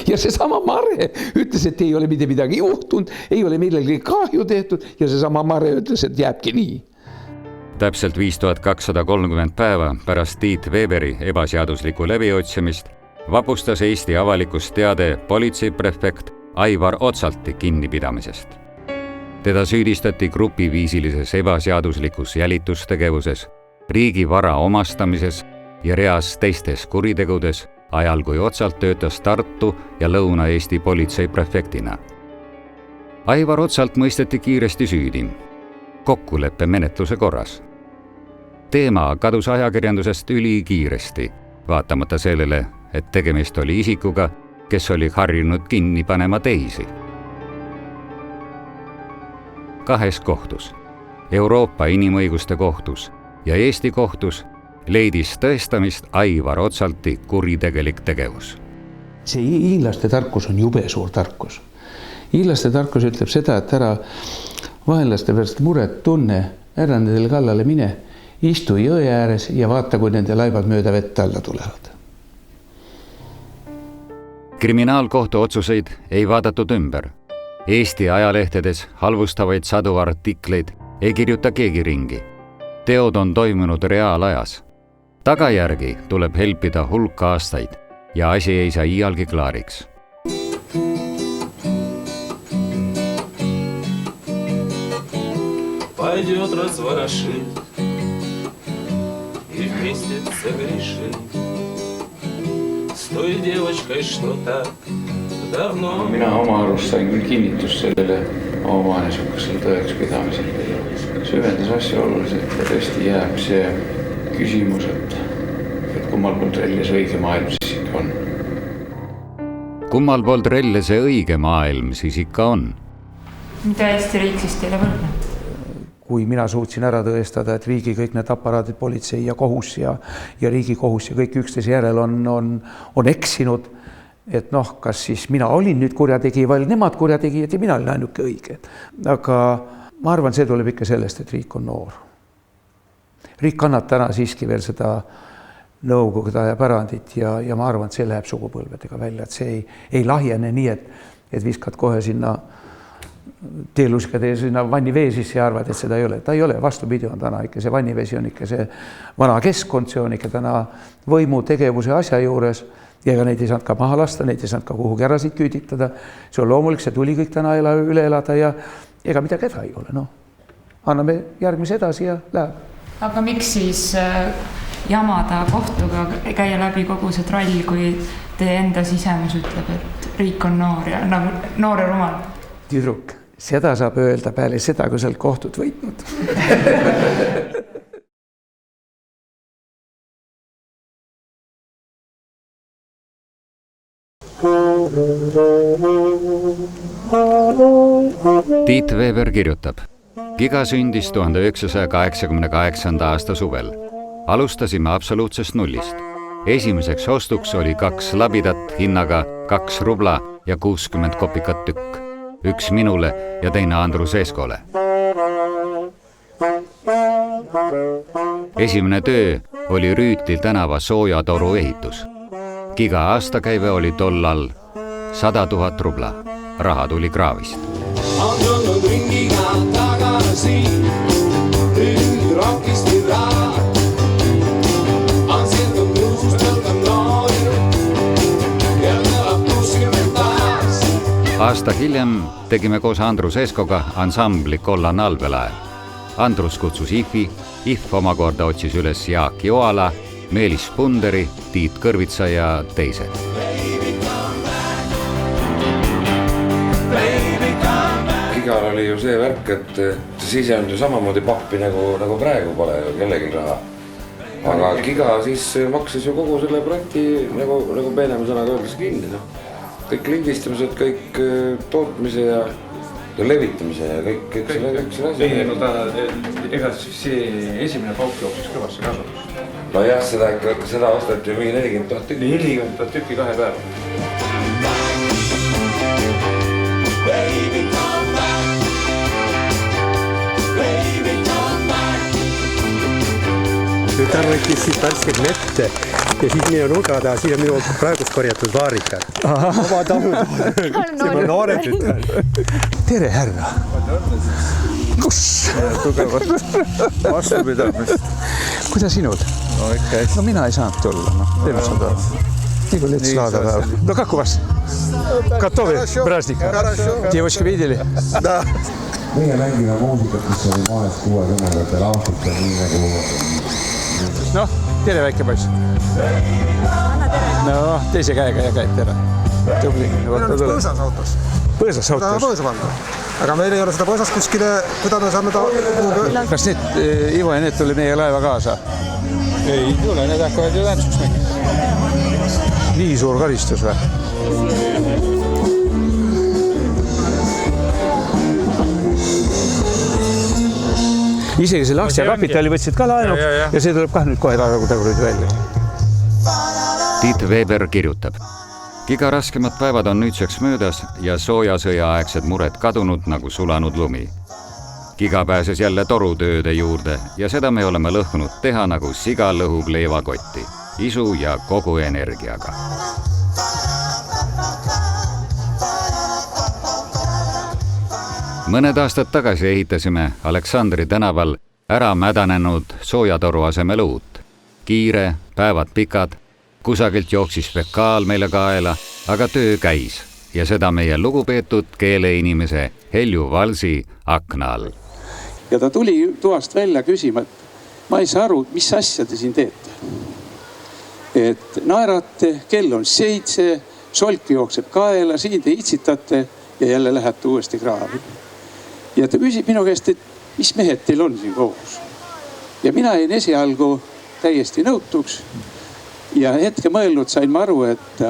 Ja seesama Mare ütles, et ei ole mitte midagi juhtunud, ei ole millelgi kahju tehtud ja seesama Mare ütles, et jääbki nii. Täpselt 5230 päeva pärast Tiit Weberi ebaseaduslikku läbiotsimist vapustas Eesti avalikust teade politseiprefekt Aivar Otsalti kinnipidamisest. Teda süüdistati grupiviisilises ebaseaduslikus jälitustegevuses, riigi vara omastamises ja reas teistes kuritegudes ajal, kui Otsalt töötas Tartu ja Lõuna-Eesti politseiprefektina. Aivar Otsalt mõisteti kiiresti süüdi, kokkuleppe menetluse korras. Teema kadus ajakirjandusest ülikiiresti, vaatamata sellele, et tegemist oli isikuga, kes oli harjunud kinni panema teisi. 2 kohtus, Euroopa Inimõiguste kohtus ja Eesti kohtus, leidis tõestamist Aivar Otsalti kuritegelik tegevus. See hiinlaste tarkus on jube suur tarkus. Hiinlaste tarkus ütleb seda, et ära vaenlaste pärast muret tunne, ära nendele kallale mine, istu jõe ääres ja vaata, kui nende laibad mööda vett alla tulevad. Kriminaalkohtu otsuseid ei vaadatud ümber. Eesti ajalehtedes halvustavaid sadu artikleid ei kirjuta keegi ringi. Teod on toimunud reaalajas. Tagajärgi tuleb helpida hulk aastaid ja asi ei saa iialgi klaariks. Пойдет разворошит и вместе согрешит с той девочкой, что так давно. Mina oma arust sain küll kinnitust sellele oma vanesukasele tõeks pidamisel. Süvendas asja oluliselt ja tõesti jääb see küsimus, et kummal poolt relli see õige maailm siis ikka on. Kummal poolt relli see õige maailm siis ikka on? Mida Eesti riik siis teile võrdne? Kui mina suutsin ära tõestada, et riigi kõik need aparaadid, politsei ja kohus ja riigi kohus ja kõik üksteise järel on eksinud, et noh, kas siis mina olin nüüd kurjategi või nemad kurjategijad ja mina olin ainuke õige. Aga ma arvan, see tuleb ikka sellest, et riik on noor. Riik kannab täna siiski veel seda nõukogude aja pärandit ja ma arvan, et see läheb sugupõlvedega välja, et see ei lahjene nii, et viskad kohe sinna teeluskad ja sinna vannivee sisse ja arvad, et seda ei ole. Ta ei ole, vastupidi on täna ikka see vannivesi on ikka see vana keskkond, see on ikka täna võimu tegevuse asja juures ja ega neid ei saanud ka maha lasta, neid ei saanud ka kuhugi ära siit küüditada. See on loomulik, see tuli kõik täna üle elada ja ega midagi häda ei ole. Anname järgmise edasi ja läheb. Aga miks siis jamada kohtuga, käia läbi kogu see trall, kui teie enda sisemus ütleb, et riik on noor ja noor ja rumal? Tüdruk, seda saab öelda peale seda, kui sa oled kohtut võitnud. Tiit Veber kirjutab. Giga sündis 1988. aasta suvel. Alustasime absoluutsest nullist. Esimeseks ostuks oli 2 labidat hinnaga 2 rubla ja 60 kopikat tükk. 1 minule ja teine Andrus Eskole. Esimene töö oli Rüütil tänava soojatoru ehitus. Giga aastakäive oli tollal 100 000 rubla. Raha tuli kraavist. On tulnud ringiga tagasi, nüüd rokisti raha. On siltud luust võlgam noori ja nõlab 60 taas. Aasta hiljem tegime koos Andrus Eskoga ansambli Kollan Albelaev. Andrus kutsus IF-i, IF omakorda otsis üles Jaak Joala, Meelis Punderi, Tiit Kõrvitsa ja teised. Gigal oli ju see värk, et see ise on ju samamoodi pappi nagu praegu pole kellegi raha. Aga Giga siis maksis ju kogu selle projekti nagu peenema sõnaga öeldes kinni. Kõik lindistamised, kõik tootmise ja levitamise ja kõik selle asja. Ei, no ta ega see esimene pauk jooksis kõvasse kasutus. No jah, seda ostati ju mingi 40 000 tükki. 40 000 tükki 2 päeva. Ta võttis siit värsked mette ja siis minu nurga taha, siin on minu praegust korjatud vaarikad. Oma tamu. See on noorem tütar. Tere, härra. Kus? Tugevat vastupidamist. Kuidas sinul? No ikka hästi. No mina ei saanud tulla. Teeme seda. Nii kui lets laada päev. No как у вас? Готовы праздник? Девочка видели? Da. Meie mängime muusikat, mis oli maales 60-ndatel aastatel, nii nagu... Noh, tere väike poiss. No, teise käega ja käib tere. Tubli. Meil on üks põõsas autos. Põõsas autos? Ta põõsa panna. Aga meil ei ole seda põõsas kuskile, kuidas me saame ta... Kas need, Ivo ja need tuli meie laeva kaasa? Ei tule, need hakkavad ju tantsuks mängima. Nii suur karistus või? Isegi selle aktsiakapitali võtsid ka laenuks ja see tuleb kah nüüd kohe tagasi välja. Tiit Veber kirjutab. Giga raskemad päevad on nüüdseks möödas ja soojasõjaaegsed mured kadunud nagu sulanud lumi. Giga pääses jälle torutööde juurde ja seda me oleme lõhkunud teha nagu siga lõhub leivakotti, isu ja kogu energiaga. Mõned aastad tagasi ehitasime Aleksandri tänaval ära mädanenud soojatoru asemel uut. Kiire, päevad pikad, kusagilt jooksis fekaal meile kaela, aga töö käis ja seda meie lugupeetud keeleinimese Helju Valsi akna all. Ja ta tuli toast välja küsima, et ma ei saa aru, mis asja te siin teete. Et naerate, kell on 7, solk jookseb kaela, siin te itsitate ja jälle lähete uuesti kraavi. Ja ta küsib minu käest, et mis mehed teil on siin koos. Ja mina jäin esialgu täiesti nõutuks ja hetke mõelnud sain ma aru, et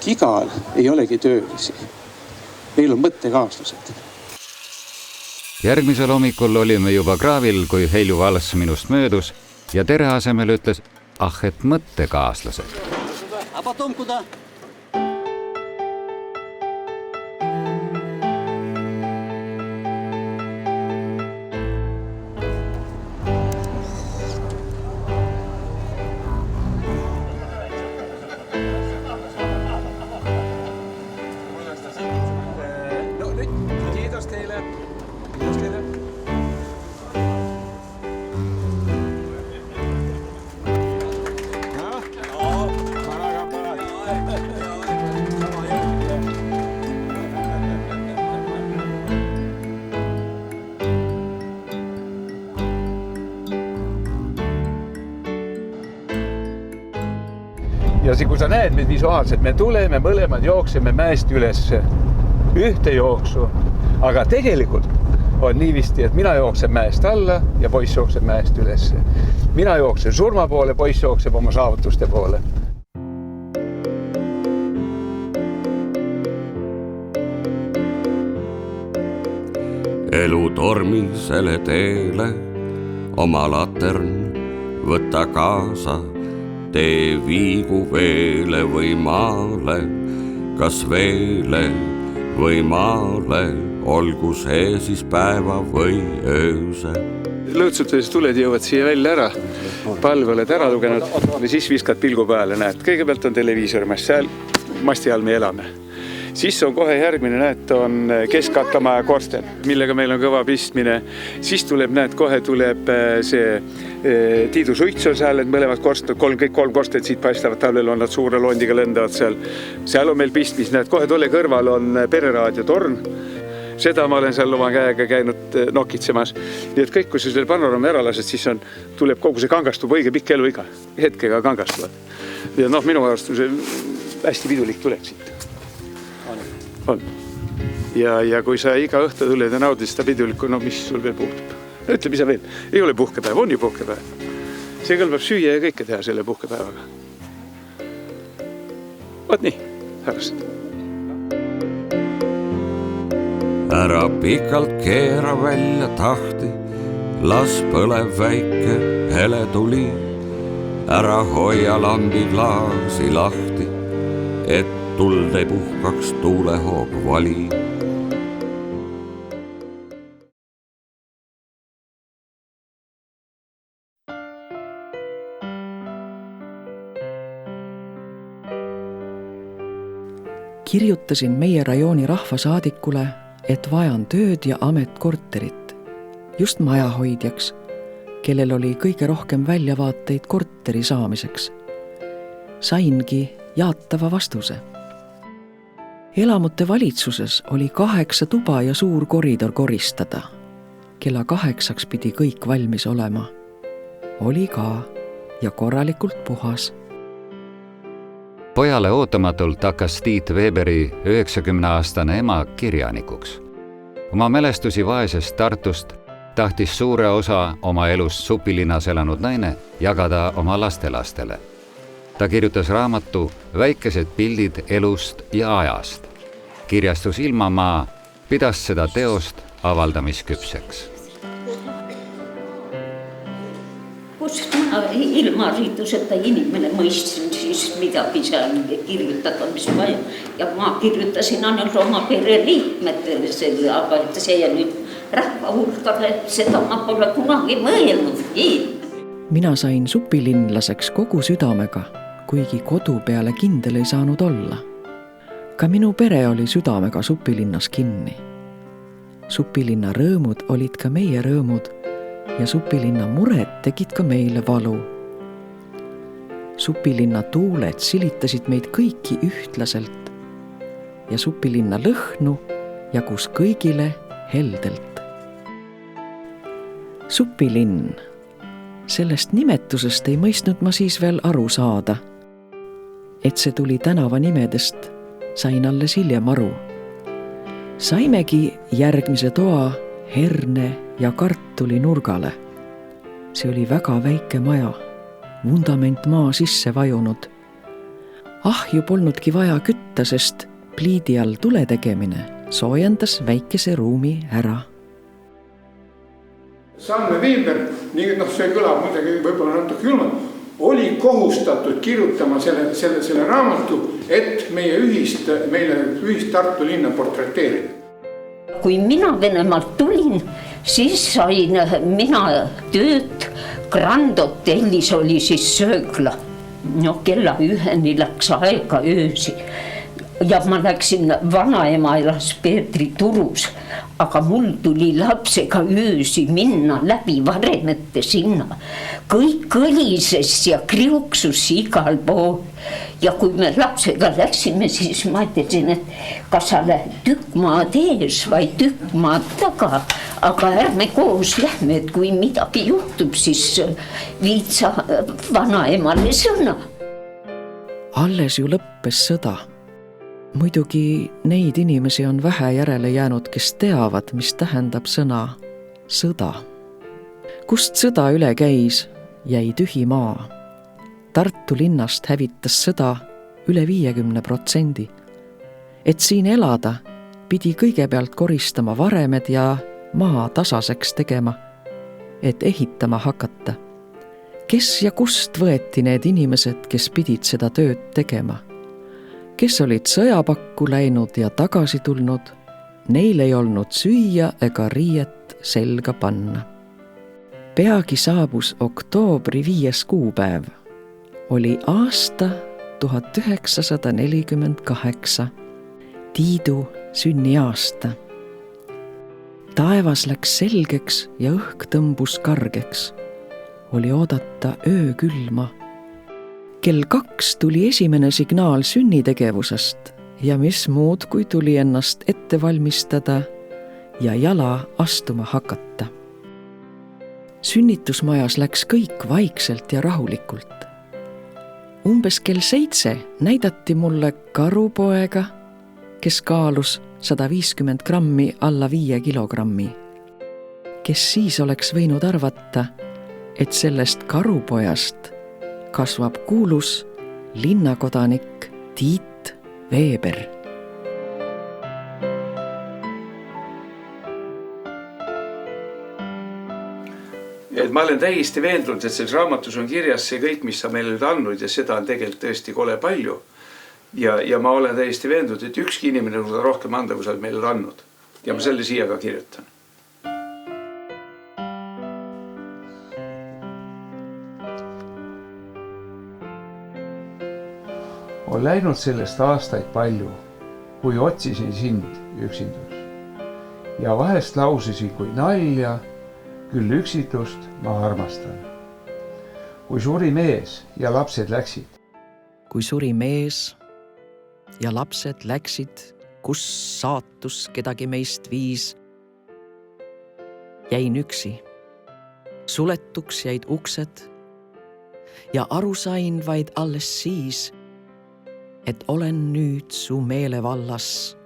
Gigal ei olegi töölisi. Meil on mõttekaaslased. Järgmisel hommikul olime juba kraavil, kui Helju Vals minust möödus ja tere asemel ütles, et mõttekaaslased. A potom kuda? Ja kui sa näed meid visuaalselt, me tuleme mõlemad jookseme mäest ülesse ühte jooksu, aga tegelikult on niivisti, et mina jooksen mäest alla ja poiss jookseb mäest ülesse. Mina jooksen surma poole, poiss jookseb oma saavutuste poole. Elu tormisele teele, oma latern võtta kaasa. Tee viigu veele või maale, kas veele või maale, olgu see siis päeva või ööse. Lõõtsutades tuled jõuvad siia välja ära, palve oled ära lugenud või siis viskad pilgu peale, näed. Kõigepealt on televiisor seal masti all me elame. Siis on kohe järgmine, näed, on keskatlamaja korsten, millega meil on kõva pistmine. Siis tuleb, näed, kohe tuleb see Tiidu Suitsu seal, et mõlemad korstnud, kõik kolm korstet siit paistavad talvel, on nad suure londiga lendavad seal. Seal on meil pistmis, näed, kohe tolle kõrval on Pereraadio torn. Seda ma olen seal oma käega käinud nokitsemas. Nii et kõik, kui sa selle panoraami ära lased, siis tuleb kogu see kangastub õige pikk eluiga. Hetkega kangastuvad. Ja minu arust see hästi pidulik tuleb siit. On. Ja kui sa iga õhtu tuled ja naudid seda pidulikku, mis sul veel puhtub? Ütle, mis sa veel? Ei ole puhkepäev, on ju puhkepäev. See kõlbab süüa ja kõike teha selle puhkepäevaga. Vaat nii, härrased. Ära pikalt keera välja tahti, las põlev väike hele tuli. Ära hoia lambi klaasi lahti, et tuld ei puhkaks tuulehoog vali. Kirjutasin meie rajooni rahvasaadikule, et vajan tööd ja ametkorterit, just majahoidjaks, kellel oli kõige rohkem väljavaateid korteri saamiseks. Saingi jaatava vastuse. Elamute valitsuses oli 8 tuba ja suur koridor koristada. Kella 8 pidi kõik valmis olema. Oli ka ja korralikult puhas. Pojale ootamatult hakkas Tiit Veberi 90-aastane ema kirjanikuks. Oma mälestusi vaesest Tartust tahtis suure osa oma elust supilinnas elanud naine jagada oma lastelastele. Ta kirjutas raamatu Väikesed pildid elust ja ajast. Kirjastus Ilmamaa pidas seda teost avaldamisküpseks. Kust ma ilmahariduseta inimene mõistsin siis midagi seal kirjutada, mis vaja. Ja ma kirjutasin ainult oma pereliikmetele selle, aga see nüüd rahva hulkale, seda ma pole kunagi mõelnudki. Mina sain supilinlaseks kogu südamega, kuigi kodu peale kindel ei saanud olla. Ka minu pere oli südamega supilinnas kinni. Supilinna rõõmud olid ka meie rõõmud ja supilinna mured tegid ka meile valu. Supilinna tuuled silitasid meid kõiki ühtlaselt ja supilinna lõhnu jagus kõigile heldelt. Supilinn. Sellest nimetusest ei mõistnud ma siis veel aru saada. Et see tuli tänava nimedest, sain alles hiljem aru. Saimegi järgmise toa herne ja kartuli nurgale. See oli väga väike maja, vundament maa sisse vajunud. Ahju polnudki vaja kütta, sest pliidi all tule tegemine soojendas väikese ruumi ära. Sanne Veber, see kõlab muidugi võib-olla natuke julmalt, oli kohustatud kirjutama selle raamatu, et meile ühist Tartu linna portreteerida. Kui mina Venemaalt tulin, siis sain mina tööd Grand Hotellis oli siis söökla. Kella 1 läks aega öösi. Ja ma läksin vanaema elas Peetri Turus, aga mul tuli lapsega öösi minna läbi varemete sinna. Kõik kõlises ja kriuksus igal pool. Ja kui me lapsega läksime, siis ma ütlesin, et kas sa lähed tükk maad ees või tükk maad taga, aga ärme koos lähme, et kui midagi juhtub, siis viid sa vanaemale sõna. Alles ju lõppes sõda. Muidugi neid inimesi on vähe järele jäänud, kes teavad, mis tähendab sõna sõda. Kust sõda üle käis, jäi tühi maa. Tartu linnast hävitas sõda üle 50%. Et siin elada, pidi kõigepealt koristama varemed ja maa tasaseks tegema, et ehitama hakata. Kes ja kust võeti need inimesed, kes pidid seda tööd tegema? Kes olid sõjapakku läinud ja tagasi tulnud, neil ei olnud süüa ega riiet selga panna. Peagi saabus oktoobri 5. kuupäev. Oli aasta 1948, Tiidu sünniaasta. Taevas läks selgeks ja õhk tõmbus kargeks. Oli oodata öökülma. Kell 2 tuli esimene signaal sünnitegevusest ja mis muud, kui tuli ennast ette valmistada ja jala astuma hakata. Sünnitusmajas läks kõik vaikselt ja rahulikult. Umbes kell 7 näidati mulle karupoega, kes kaalus 150 grammi alla 5 kilogrammi. Kes siis oleks võinud arvata, et sellest karupojast kasvab kuulus linnakodanik Tiit Veber. Et ma olen täiesti veendunud, et selles raamatus on kirjas see kõik, mis sa meile nüüd andnud ja seda on tegelikult tõesti kole palju. Ja ma olen täiesti veendunud, et ükski inimene on seda rohkem anda, kui sa oled meile andnud. Ja ma selle siia ka kirjutan. On läinud sellest aastaid palju, kui otsisin sind üksindus. Ja vahest lausisin kui nalja, küll üksindust ma armastan. Kui suri mees ja lapsed läksid. Kui suri mees ja lapsed läksid, kus saatus kedagi meist viis, jäin üksi. Suletuks jäid uksed ja aru sain vaid alles siis, et olen nüüd su meelevallas,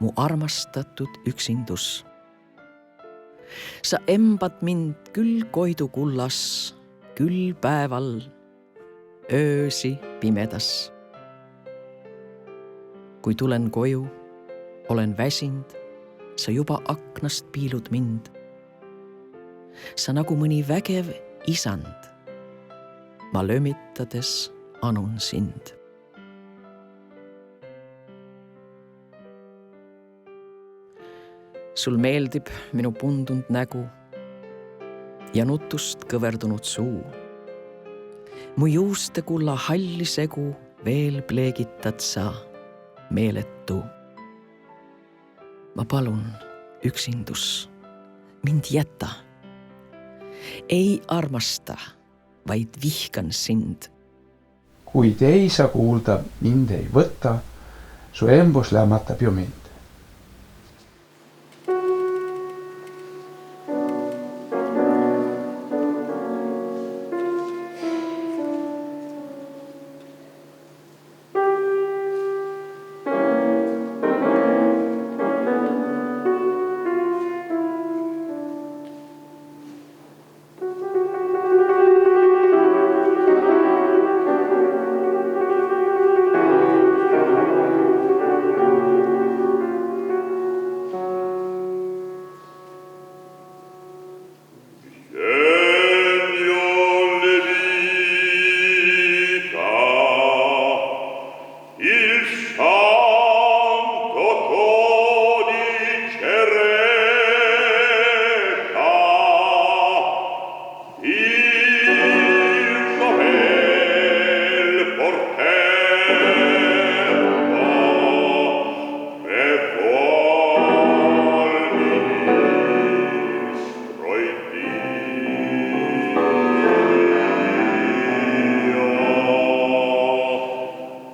mu armastatud üksindus. Sa embad mind küll koidu kullas, küll päeval, öösi pimedas. Kui tulen koju, olen väsind, sa juba aknast piilud mind. Sa nagu mõni vägev isand, ma lömitades anun sind. Sul meeldib minu pundunud nägu ja nutust kõverdunud suu. Mu juuste kulla halli segu veel pleegitad sa meeletu. Ma palun, üksindus, mind jäta. Ei armasta, vaid vihkan sind. Kuid ei saa kuulda, mind ei võtta, su embus lämmatab ju mind.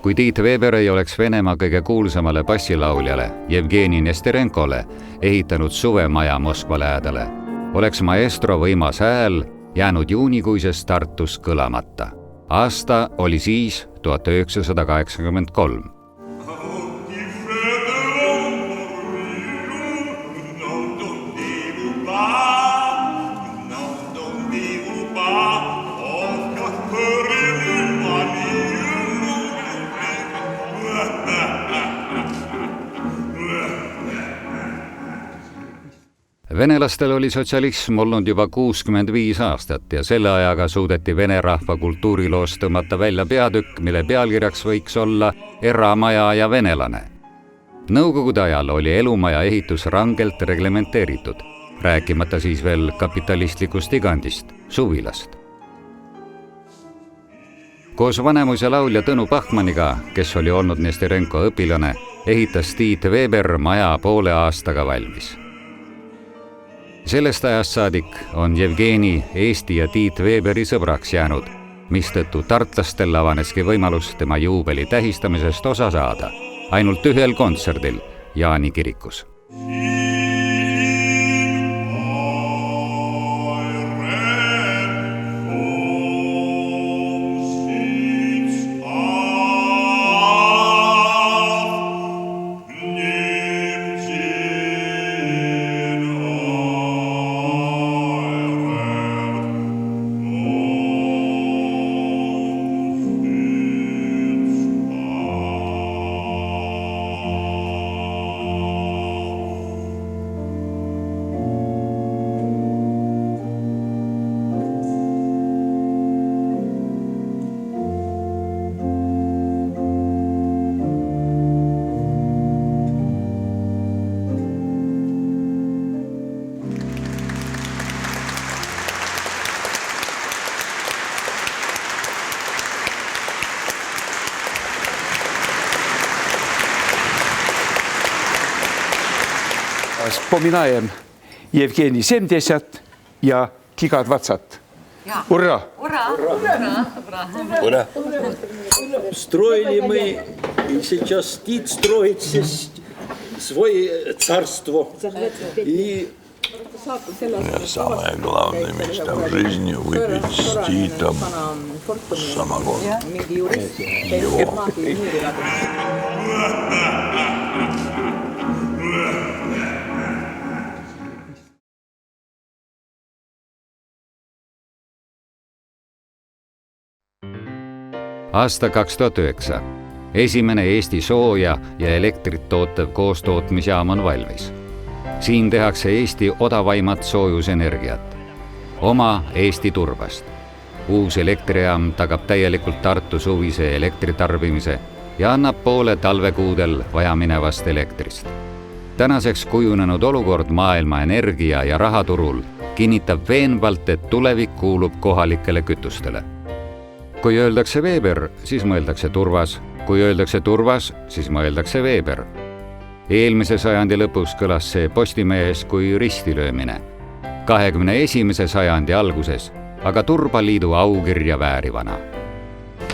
Kui Tiit Veber ei oleks Venemaa kõige kuulsamale bassilauljale Jevgeni Nesterenkole ehitanud suvemaja Moskva lähedale, oleks maestro võimas hääl jäänud juunikuises Tartus kõlamata. Aasta oli siis 1983. Venelastel oli sotsialism olnud juba 65 aastat ja selle ajaga suudeti vene rahva kultuuriloos tõmmata välja peatükk, mille pealkirjaks võiks olla Eramaja ja venelane. Nõukogude ajal oli elumaja ehitus rangelt reglementeeritud, rääkimata siis veel kapitalistlikust igandist, suvilast. Koos vanemuse laulja Tõnu Pahmaniga, kes oli olnud Nesterenko õpilane, ehitas Tiit Veber maja poole aastaga valmis. Sellest ajast saadik on Jevgeni Eesti ja Tiit Veberi sõbraks jäänud, mistõttu tartlastel avaneski võimalus tema juubeli tähistamisest osa saada ainult ühel kontserdil Jaani kirikus. Wspominajem Jevgeni 70 ja Giga 20. Ура! Ура! Ура! Строили мы, и сейчас Тит строит свое царство. И самое главное мечта в жизни выпить с Титом самогон. Его. Aasta 2009. Esimene Eesti sooja ja elektrit tootev koostootmisjaam on valmis. Siin tehakse Eesti odavaimat soojusenergiat. Oma Eesti turbast. Uus elektrijaam tagab täielikult Tartu suvise elektritarbimise ja annab poole talvekuudel vajaminevast elektrist. Tänaseks kujunenud olukord maailma energia- ja rahaturul kinnitab veenvalt, et tulevik kuulub kohalikele kütustele. Kui öeldakse Weber, siis mõeldakse turvas. Kui öeldakse turvas, siis mõeldakse Weber. Eelmise sajandi lõpus kõlas see Postimehes kui ristilöömine. 21. sajandi alguses aga Turbaliidu aukirja väärivana.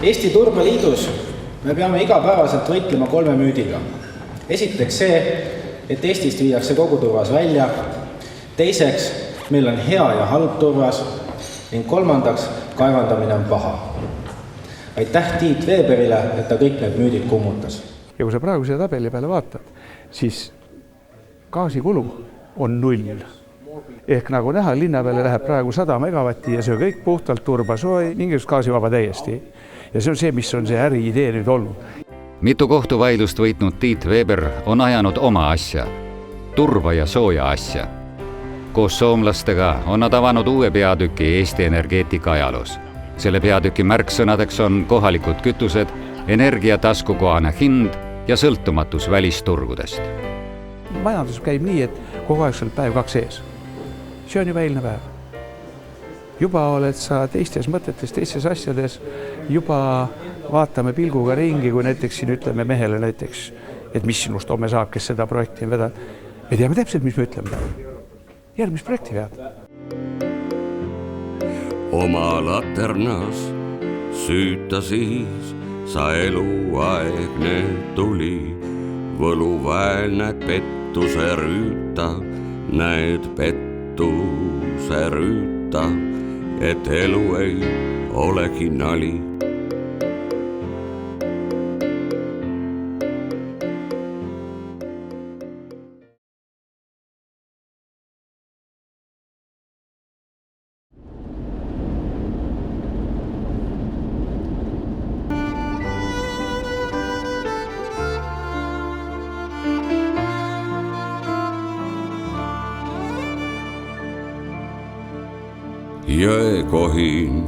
Eesti Turbaliidus me peame igapäevaselt võitlema 3 müüdiga. Esiteks see, et Eestist viiakse kogu turvas välja. Teiseks, meil on hea ja halb turvas. Ning kolmandaks, kaevandamine on paha. Aitäh Tiit Weberile, et ta kõik need müüdid kummutas. Ja kui sa praegu selle tabeli peale vaatad, siis gaasikulu on 0. Ehk nagu näha, linna peale läheb praegu 100 megavatti ja see on kõik puhtalt turbasoe, mingisugust gaasivaba täiesti. Ja see on see, mis on see äriidee nüüd olnud. Mitu kohtuvaidlust võitnud Tiit Weber on ajanud oma asja, turva ja sooja asja. Koos soomlastega on nad avanud uue peatüki Eesti energeetika ajaloos. Selle peatüki märksõnadeks on kohalikud kütused, energia taskukohane hind ja sõltumatus välisturgudest. Majandus käib nii, et kogu aeg sul päev 2 ees. See on juba eilne päev. Juba oled sa teistes mõtetes, teistes asjades, juba vaatame pilguga ringi, kui näiteks siin ütleme mehele näiteks, et mis sinust homme saab, kes seda projekti on vedanud. Me teame täpselt, mis me ütleme. Järgmist projekti vead. Oma laternas süüta siis sa eluaegne tuli. Võluväel näed pettuse rüüta, näed pettuse rüüta, et elu ei olegi nali. Jõekohin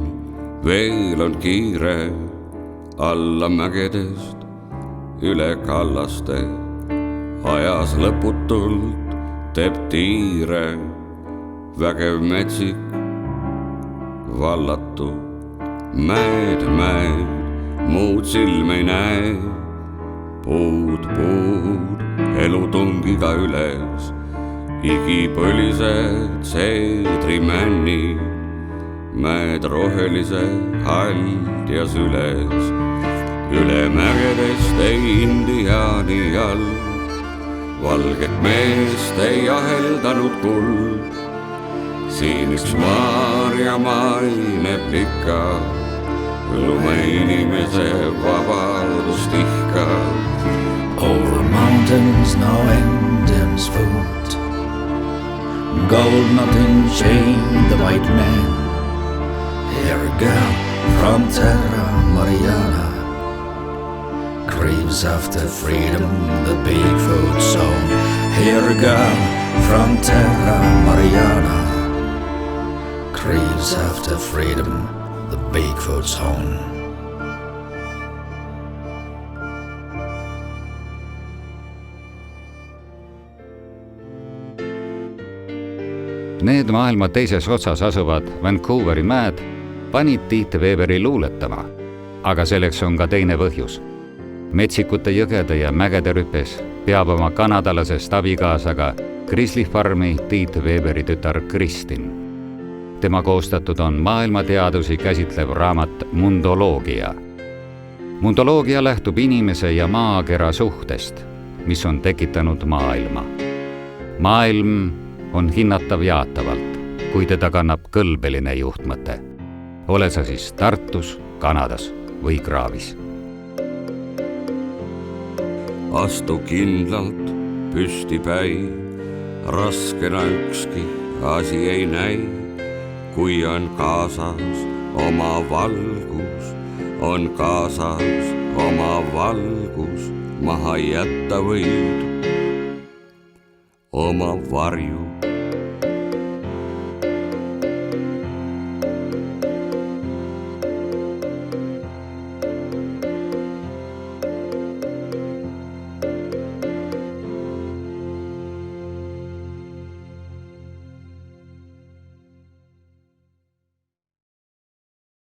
veel on kiire alla mägedest üle kallaste. Ajas lõputult teeb tiire vägev metsik vallatu. Mäed, muud silm ei näe. Puud, elutungiga üles. Igipõlised seedrimännid. Mäed rohelise hald ja süles, üle mägedest ei indiaani all. Valget meest ei aheldanud kuld, siin üks Maarja maineb likka, lume inimese vabadust ihka. Over mountains no Indians foot, gold nothing chained the white man. Here a girl from Terra Mariana craves after freedom, the Bigfoot zone. Here a girl from Terra Mariana craves after freedom, the Bigfoot zone. Need maailma teises otsas asuvad Vancouveri mäed panid Tiit Weberi luuletama, aga selleks on ka teine põhjus. Metsikute jõgede ja mägede rüpes peab oma kanadalasest abikaasaga Grizzly Farmi Tiit Weberi tütar Kristin. Tema koostatud on maailmateadusi käsitlev raamat Mundoloogia. Mundoloogia lähtub inimese ja maakera suhtest, mis on tekitanud maailma. Maailm on hinnatav jaatavalt, kui teda kannab kõlbeline juhtmõte. Ole sa siis Tartus, Kanadas või Graavis. Astu kindlalt püsti päi, raskena ükski asi ei näi, kui on kaasas oma valgus, on kaasas oma valgus maha jätta võid. Oma varju